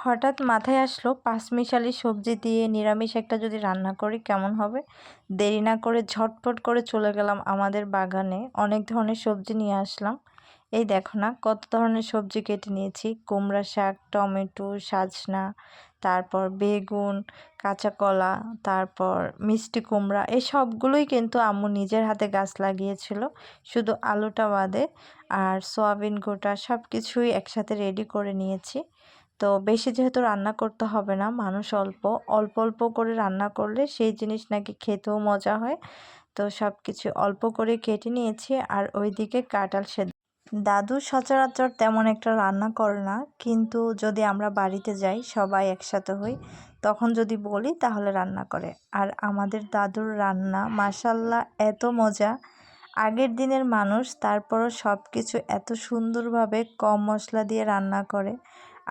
হঠাৎ মাথায় আসলো পাঁচমিশালি সবজি দিয়ে নিরামিষ একটা যদি রান্না করি কেমন হবে। দেরি না করে ঝটপট করে চলে গেলাম আমাদের বাগানে, অনেক ধরনের সবজি নিয়ে আসলাম। এই দেখো না কত ধরনের সবজি কেটে নিয়েছি, কুমড়া শাক, টমেটো, সাজনা, তারপর বেগুন, কাঁচা কলা, তারপর মিষ্টি কুমড়া, এই সবগুলোই কিন্তু আম্মু নিজের হাতে গাছ লাগিয়েছিল, শুধু আলুটা বাদে। আর সয়াবিন গোটা সব কিছুই একসাথে রেডি করে নিয়েছি। তো বেশি যেহেতু রান্না করতে হবে না, মানুষ অল্প, অল্প অল্প করে রান্না করলে সেই জিনিস নাকি খেতেও মজা হয়। তো সব কিছু অল্প করে কেটে নিয়েছি। আর ওইদিকে কাঁঠাল সেদ্ধ। দাদু সচরাচর তেমন একটা রান্না করে না, কিন্তু যদি আমরা বাড়িতে যাই সবাই একসাথে হই, তখন যদি বলি তাহলে রান্না করে। আর আমাদের দাদুর রান্না মাশাল্লাহ এত মজা। আগের দিনের মানুষ, তারপরও সব কিছু এত সুন্দরভাবে কম মশলা দিয়ে রান্না করে।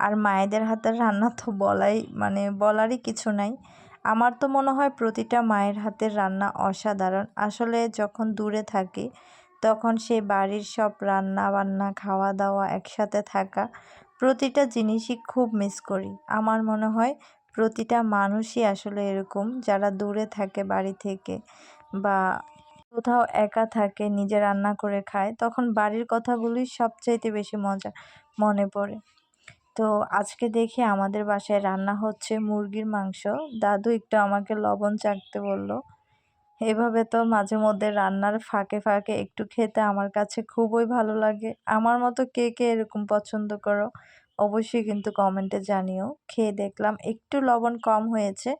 আর মায়েদের হাতের রান্না তো বলারই কিছু নাই। আমার তো মনে হয় প্রতিটা মায়ের হাতের রান্না অসাধারণ। আসলে যখন দূরে থাকি তখন সেই বাড়ির সব রান্না বান্না, খাওয়া দাওয়া, একসাথে থাকা, প্রতিটা জিনিসই খুব মিস করি। আমার মনে হয় প্রতিটা মানুষই আসলে এরকম, যারা দূরে থাকে বাড়ি থেকে বা কোথাও একা থাকে, নিজে রান্না করে খায়, তখন বাড়ির কথাগুলোই সবচাইতে বেশি মজা মনে পড়ে। তো আজকে দেখি আমাদের বাসায় রান্না হচ্ছে মুরগির মাংস। দাদু একটু আমাকে লবণ চাখতে বলল। এভাবে তো মাঝে মধ্যে রান্নার ফাঁকে ফাঁকে একটু খেতে আমার কাছে খুবই ভালো লাগে। আমার মতো কে কে এরকম পছন্দ করো অবশ্যই কিন্তু কমেন্টে জানিও। খেয়ে দেখলাম একটু লবণ কম হয়েছে,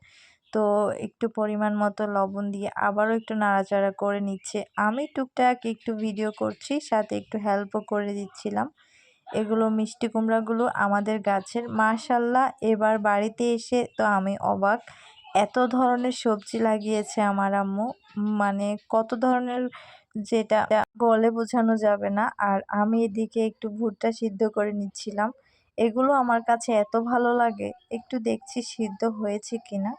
তো একটু পরিমাণ মতো লবণ দিয়ে আবারও একটু নাড়াচাড়া করে নিচ্ছে। আমি টুকটাক একটু ভিডিও করছি, সাথে একটু হেল্পও করে দিচ্ছিলাম। এগুলো মিষ্টি কুমড়াগুলো আমাদের গাছের, মাশাল্লাহ এবার বাড়িতে এসে তো আমি অবাক। এত ধরনের সবজি লাগিয়েছে আমার আম্মু, কত ধরনের, যেটা বলে বোঝানো যাবে না। আর আমি এদিকে একটু ভুট্টা সিদ্ধ করে নিচ্ছিলাম। এগুলো আমার কাছে এত ভালো লাগে। একটু দেখছি সিদ্ধ হয়েছে কিনা।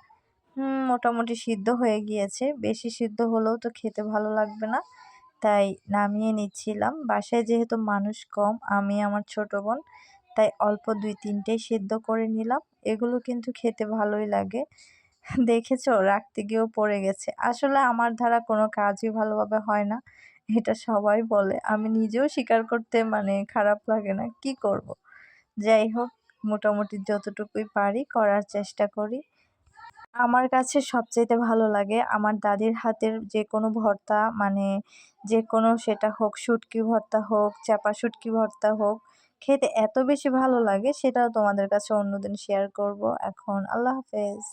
মোটামুটি সিদ্ধ হয়ে গিয়েছে, বেশি সিদ্ধ হলেও তো খেতে ভালো লাগবে না, তাই নামিয়ে নিচ্ছিলাম। বাসায় যেহেতু মানুষ কম, আমি আমার ছোট বোন, তাই অল্প 2-3টে সিদ্ধ করে নিলাম। এগুলো কিন্তু খেতে ভালোই লাগে। দেখেছো, রাখতে গিয়েও পড়ে গেছে। আসলে আমার দ্বারা কোনো কাজই ভালোভাবে হয় না, এটা সবাই বলে। আমি নিজেও স্বীকার করতে খারাপ লাগে না, কি করব। যাই হোক, মোটামুটি যতটুকুই পারি করার চেষ্টা করি। আমার কাছে সবচাইতে ভালো লাগে আমার দাদির হাতের যে কোনো ভর্তা, যে কোনো, সেটা হোক শুটকি ভর্তা হোক, চাপা শুটকি ভর্তা হোক, খেতে এত বেশি ভালো লাগে। সেটাও তোমাদের কাছে অন্যদিন শেয়ার করব। এখন আল্লাহ হাফেজ।